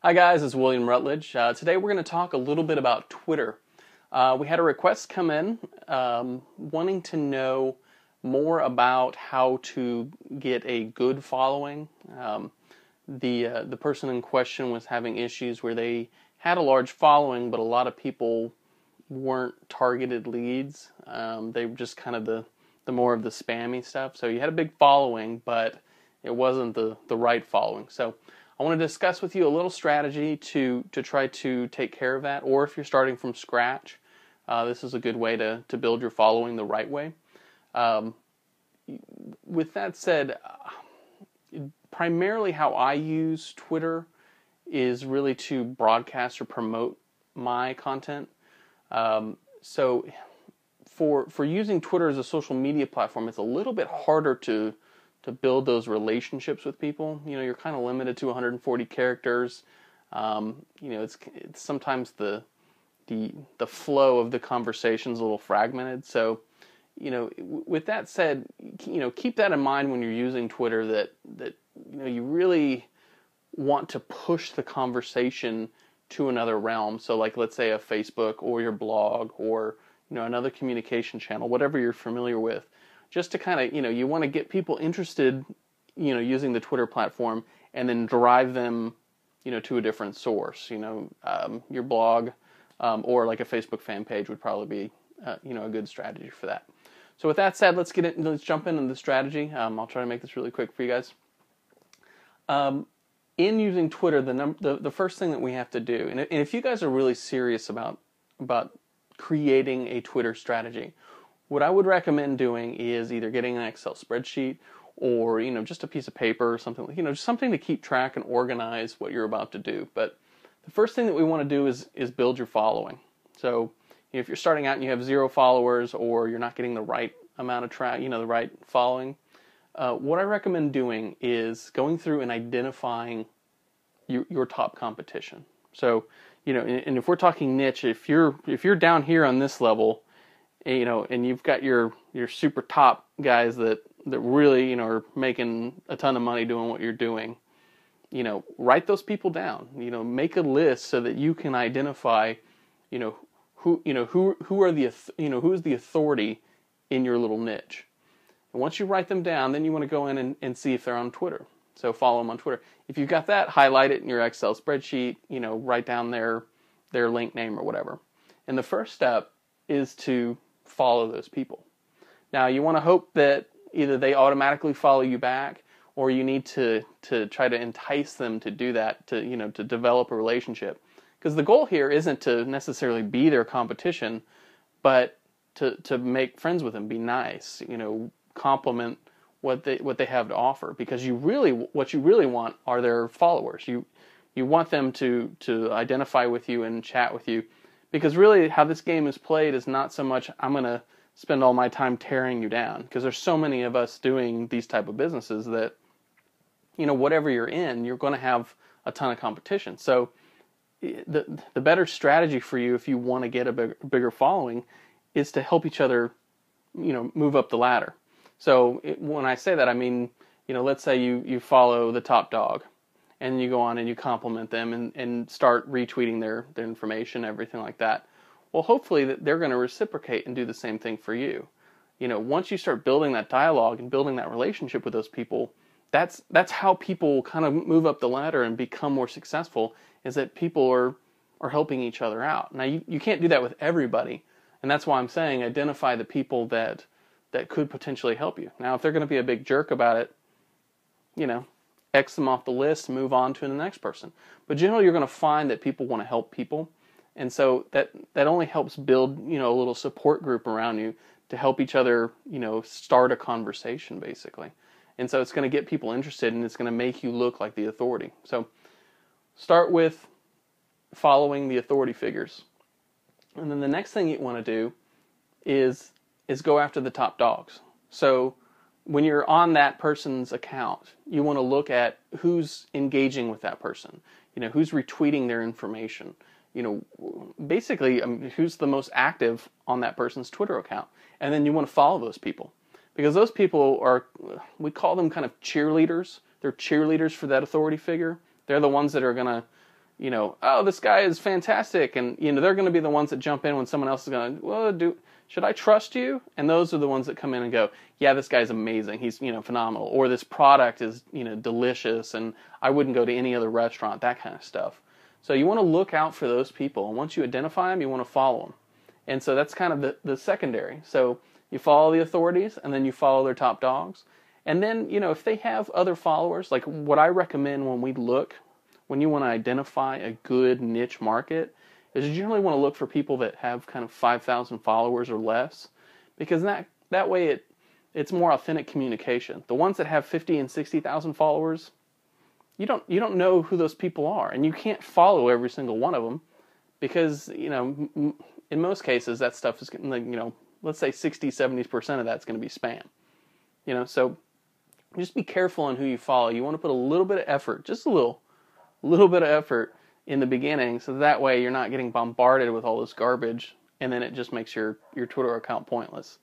Hi guys, it's William Rutledge. Today we're going to talk a little bit about Twitter. We had a request come in wanting to know more about how to get a good following. The person in question was having issues where they had a large following, but a lot of people weren't targeted leads. They were just kind of the more of the spammy stuff. So you had a big following, but it wasn't the right following. So I want to discuss with you a little strategy to try to take care of that, or if you're starting from scratch, this is a good way to build your following the right way. With that said, primarily how I use Twitter is really to broadcast or promote my content. So for using Twitter as a social media platform, it's a little bit harder to build those relationships with people. You know, you're kind of limited to 140 characters. It's sometimes the flow of the conversation is a little fragmented. So, with that said, keep that in mind when you're using Twitter, that you really want to push the conversation to another realm. So like, let's say a Facebook or your blog or, another communication channel, whatever you're familiar with, just to kind of, you want to get people interested, using the Twitter platform and then drive them, to a different source. Your blog or like a Facebook fan page would probably be, a good strategy for that. So with that said, let's jump into the strategy. I'll try to make this really quick for you guys. In using Twitter, the first thing that we have to do, and if you guys are really serious about creating a Twitter strategy, what I would recommend doing is either getting an Excel spreadsheet or, just a piece of paper or something, just something to keep track and organize what you're about to do. But the first thing that we want to do is build your following. So if you're starting out and you have 0 followers, or you're not getting the right amount of the right following, what I recommend doing is going through and identifying your top competition. So, and if we're talking niche, if you're down here on this level, and you've got your super top guys that really, are making a ton of money doing what you're doing, write those people down. Make a list so that you can identify, who's the authority in your little niche. And once you write them down, then you want to go in and see if they're on Twitter. So follow them on Twitter. If you've got that, highlight it in your Excel spreadsheet, write down their link name or whatever. And the first step is to follow those people. Now, you want to hope that either they automatically follow you back, or you need to try to entice them to do that, to develop a relationship. Because the goal here isn't to necessarily be their competition, but to make friends with them, be nice, compliment what they have to offer. Because what you really want are their followers. You want them to identify with you and chat with you. Because really how this game is played is not so much, I'm going to spend all my time tearing you down. Because there's so many of us doing these type of businesses that, whatever you're in, you're going to have a ton of competition. So the better strategy for you, if you want to get a bigger following, is to help each other, move up the ladder. So when I say that, I mean, let's say you follow the top dog, and you go on and you compliment them and start retweeting their information, everything like that. Well, hopefully they're going to reciprocate and do the same thing for you. Once you start building that dialogue and building that relationship with those people, that's how people kind of move up the ladder and become more successful, is that people are helping each other out. Now, you can't do that with everybody, and that's why I'm saying identify the people that could potentially help you. Now, if they're going to be a big jerk about it, X them off the list and move on to the next person. But generally, you're going to find that people want to help people. And so that only helps build, a little support group around you to help each other, start a conversation, basically. And so it's going to get people interested, and it's going to make you look like the authority. So start with following the authority figures. And then the next thing you want to do is go after the top dogs. So when you're on that person's account, you want to look at who's engaging with that person, who's retweeting their information, basically who's the most active on that person's Twitter account. And then you want to follow those people, because those people are, we call them kind of cheerleaders. They're cheerleaders for that authority figure. They're the ones that are going to oh, this guy is fantastic, and they're going to be the ones that jump in when someone else is going, well, should I trust you? And those are the ones that come in and go, yeah, this guy's amazing, he's phenomenal, or this product is delicious, and I wouldn't go to any other restaurant, that kind of stuff. So you want to look out for those people, and once you identify them, you want to follow them. And so that's kind of the secondary. So you follow the authorities, and then you follow their top dogs. And then, if they have other followers, like what I recommend when you want to identify a good niche market, is you generally want to look for people that have kind of 5,000 followers or less, because that way it's more authentic communication. The ones that have 50 and 60,000 followers, you don't know who those people are, and you can't follow every single one of them, because in most cases that stuff is let's say 60-70% of that's going to be spam. So just be careful on who you follow. You want to put a little bit of effort, just a little bit of effort in the beginning, so that way you're not getting bombarded with all this garbage, and then it just makes your Twitter account pointless.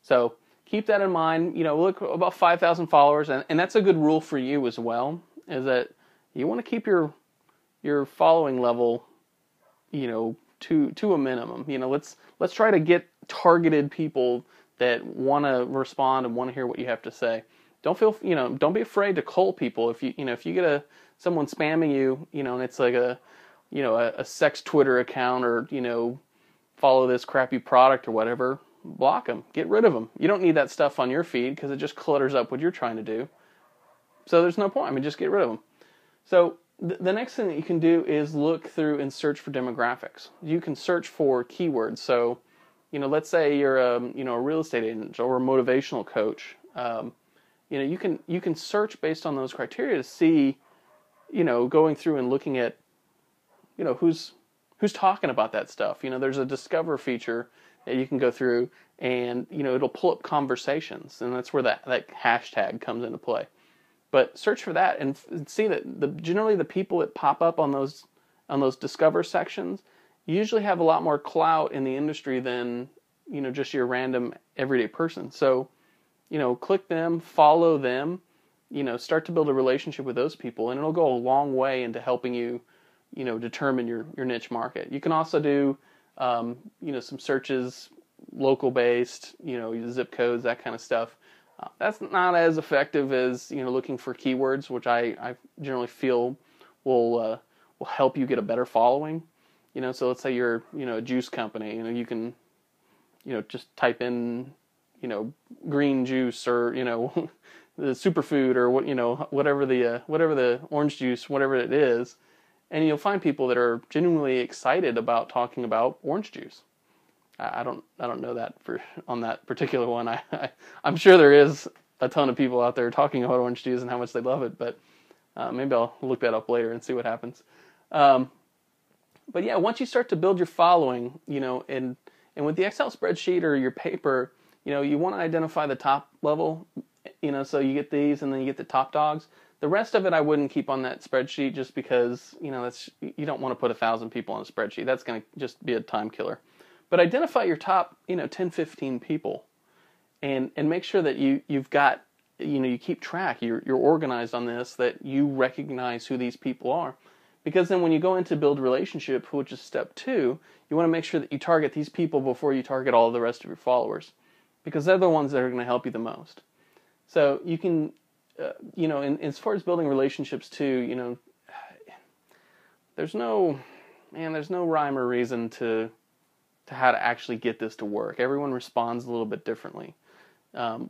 So keep that in mind. Look about 5,000 followers, and that's a good rule for you as well, is that you want to keep your following level, to a minimum. Let's try to get targeted people that want to respond and want to hear what you have to say. Don't be afraid to call people. If you get someone spamming you, and it's like a sex Twitter account, or follow this crappy product or whatever, block them, get rid of them. You don't need that stuff on your feed because it just clutters up what you're trying to do. So there's no point. Just get rid of them. So the next thing that you can do is look through and search for demographics. You can search for keywords. So, let's say you're a real estate agent or a motivational coach. You can search based on those criteria to see, going through and looking at, who's talking about that stuff. There's a discover feature that you can go through, and it'll pull up conversations, and that's where that hashtag comes into play. But search for that and see that generally the people that pop up on those discover sections usually have a lot more clout in the industry than just your random everyday person. So click them, follow them, start to build a relationship with those people, and it'll go a long way into helping you, determine your niche market. You can also do, some searches, local based, zip codes, that kind of stuff. That's not as effective as, looking for keywords, which I generally feel will help you get a better following. So let's say you're, a juice company, you can, just type in, green juice, or the superfood, or whatever the orange juice, whatever it is, and you'll find people that are genuinely excited about talking about orange juice. I don't know that on that particular one. I'm sure there is a ton of people out there talking about orange juice and how much they love it, but maybe I'll look that up later and see what happens. But yeah, once you start to build your following, and with the Excel spreadsheet or your paper, you want to identify the top level, so you get these and then you get the top dogs. The rest of it I wouldn't keep on that spreadsheet, just because, you don't want to put 1,000 people on a spreadsheet. That's going to just be a time killer. But identify your top, 10, 15 people, and make sure that you've got, you keep track, you're organized on this, that you recognize who these people are. Because then when you go into build relationship, which is step 2, you want to make sure that you target these people before you target all the rest of your followers, because they're the ones that are going to help you the most. So you can, and as far as building relationships too, there's no rhyme or reason to how to actually get this to work. Everyone responds a little bit differently.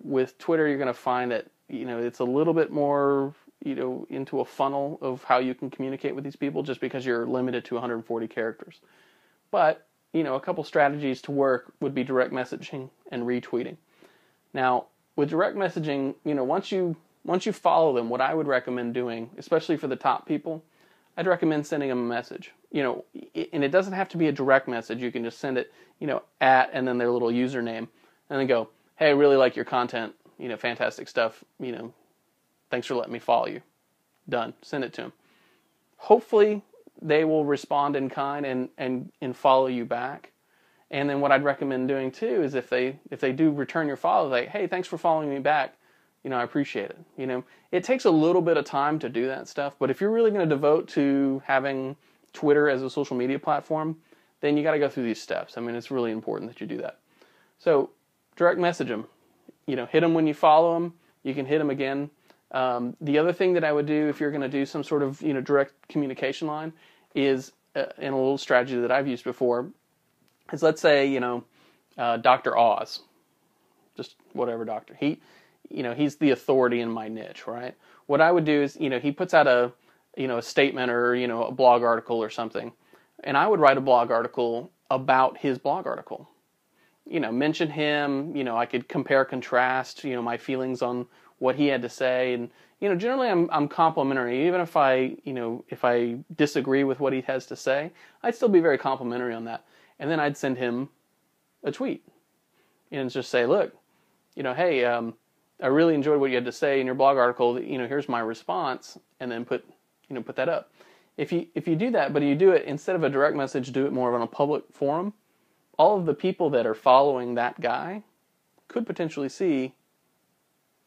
With Twitter, you're going to find that, it's a little bit more, into a funnel of how you can communicate with these people, just because you're limited to 140 characters. But, a couple strategies to work would be direct messaging and retweeting. Now, with direct messaging, once you follow them, what I would recommend doing, especially for the top people, I'd recommend sending them a message. And it doesn't have to be a direct message. You can just send it, at, and then their little username, and then go, hey, I really like your content, fantastic stuff, thanks for letting me follow you. Done. Send it to them. Hopefully they will respond in kind and follow you back. And then what I'd recommend doing too is if they do return your follow, like, hey, thanks for following me back, I appreciate it. It takes a little bit of time to do that stuff, but if you're really going to devote to having, Twitter as a social media platform, then you got to go through these steps. I mean, it's really important that you do that. So direct message them. Hit them when you follow them. You can hit them again. The other thing that I would do if you're going to do some sort of direct communication line is, in a little strategy that I've used before, is let's say Dr. Oz, just whatever doctor, he's the authority in my niche, right? What I would do is he puts out a statement or a blog article or something, and I would write a blog article about his blog article. Mention him. I could compare, contrast. My feelings on what he had to say, and generally I'm complimentary. Even if I disagree with what he has to say, I'd still be very complimentary on that. And then I'd send him a tweet and just say, look, hey, I really enjoyed what you had to say in your blog article. Here's my response, and then put that up. If you do that, but you do it instead of a direct message, do it more on a public forum. All of the people that are following that guy could potentially see,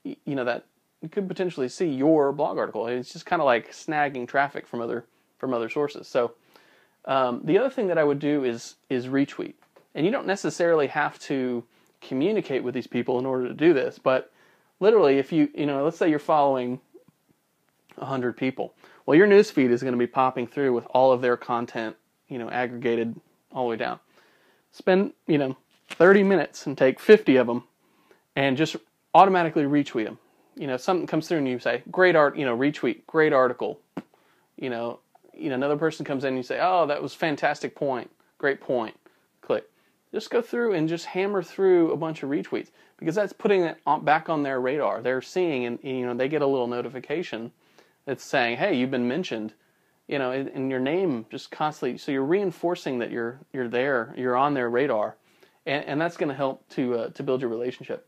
that you could potentially see your blog article. It's just kind of like snagging traffic from other sources. So the other thing that I would do is retweet. And you don't necessarily have to communicate with these people in order to do this, but literally, if let's say you're following 100 people, well, your newsfeed is going to be popping through with all of their content, aggregated all the way down. Spend 30 minutes and take 50 of them, and just automatically retweet them. Something comes through and you say, great art, retweet, great article. Another person comes in and you say, oh, that was fantastic point, great point. Click. Just go through and just hammer through a bunch of retweets, because that's putting it back on their radar. They're seeing, and they get a little notification that's saying, hey, you've been mentioned, in your name just constantly. So you're reinforcing that you're there, you're on their radar, and that's going to help to build your relationship.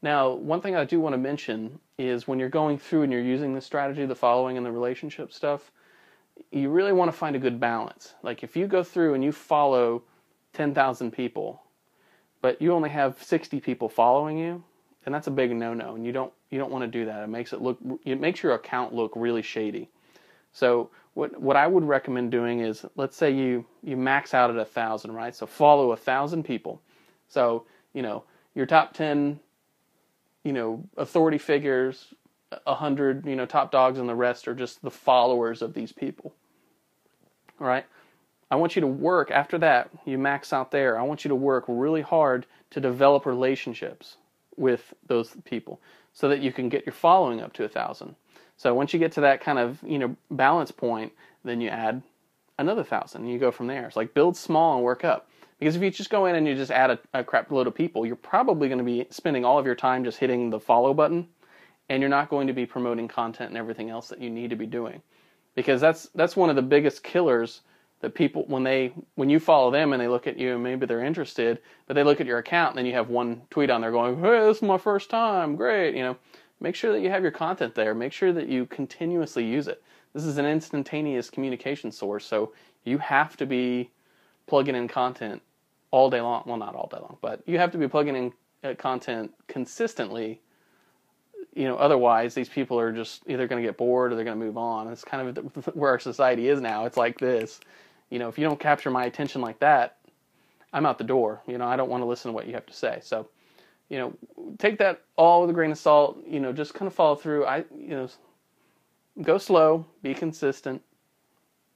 Now, one thing I do want to mention is when you're going through and you're using this strategy, the following and the relationship stuff, you really want to find a good balance. Like if you go through and you follow 10,000 people, but you only have 60 people following you, and that's a big no-no, and you don't want to do that. It makes your account look really shady. So what I would recommend doing is, let's say you max out at 1,000, right? So follow 1,000 people. So your top 10 authority figures, 100 top dogs, and the rest are just the followers of these people. All right. I want you to work, after that, you max out there, I want you to work really hard to develop relationships with those people so that you can get your following up to 1,000. So once you get to that kind of, balance point, then you add another 1,000 and you go from there. It's like build small and work up. Because if you just go in and you just add a crap load of people, you're probably going to be spending all of your time just hitting the follow button, and you're not going to be promoting content and everything else that you need to be doing. Because that's one of the biggest killers that people, when you follow them and they look at you and maybe they're interested, but they look at your account and then you have one tweet on there going, hey, this is my first time, great, make sure that you have your content there. Make sure that you continuously use it. This is an instantaneous communication source, so you have to be plugging in content all day long. Well, not all day long, but you have to be plugging in content consistently. Otherwise these people are just either going to get bored or they're going to move on. It's kind of where our society is now. It's like this. If you don't capture my attention like that, I'm out the door. I don't want to listen to what you have to say. So, take that all with a grain of salt. Just kind of follow through. Go slow, be consistent,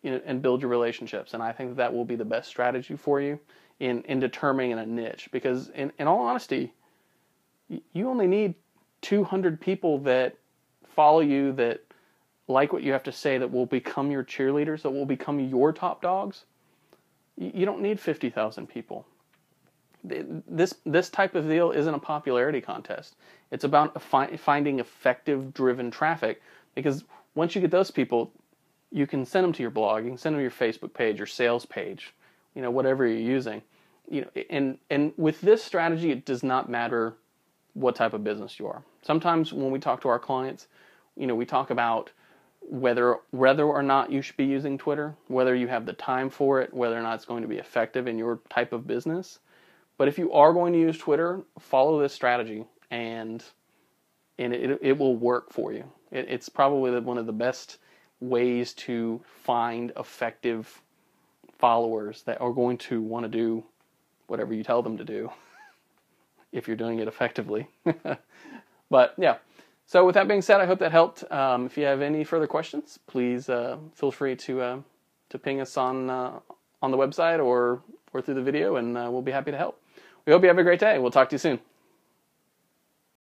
and build your relationships. And I think that will be the best strategy for you in determining a niche. Because in all honesty, you only need 200 people that follow you, that like what you have to say, that will become your cheerleaders, that will become your top dogs. You don't need 50,000 people. This type of deal isn't a popularity contest. It's about finding effective, driven traffic, because once you get those people, you can send them to your blog, you can send them to your Facebook page, your sales page, whatever you're using. And with this strategy, it does not matter what type of business you are. Sometimes when we talk to our clients, we talk about whether or not you should be using Twitter, whether you have the time for it, whether or not it's going to be effective in your type of business. But if you are going to use Twitter, follow this strategy, and it will work for you. It's probably one of the best ways to find effective followers that are going to want to do whatever you tell them to do if you're doing it effectively. But yeah, so with that being said, I hope that helped. If you have any further questions, please feel free to ping us on the website or through the video, and we'll be happy to help. We hope you have a great day. We'll talk to you soon.